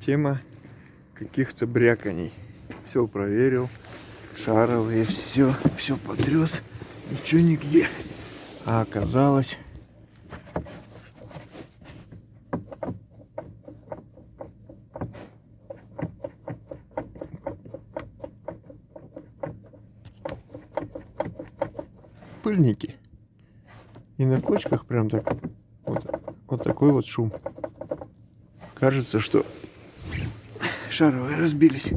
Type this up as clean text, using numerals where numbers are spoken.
тема каких-то бряканий. Все проверил, шаровые, все потряс, ничего нигде. А оказалось... пыльники. И на кочках прям так вот такой вот шум. Кажется, что шаровые разбились.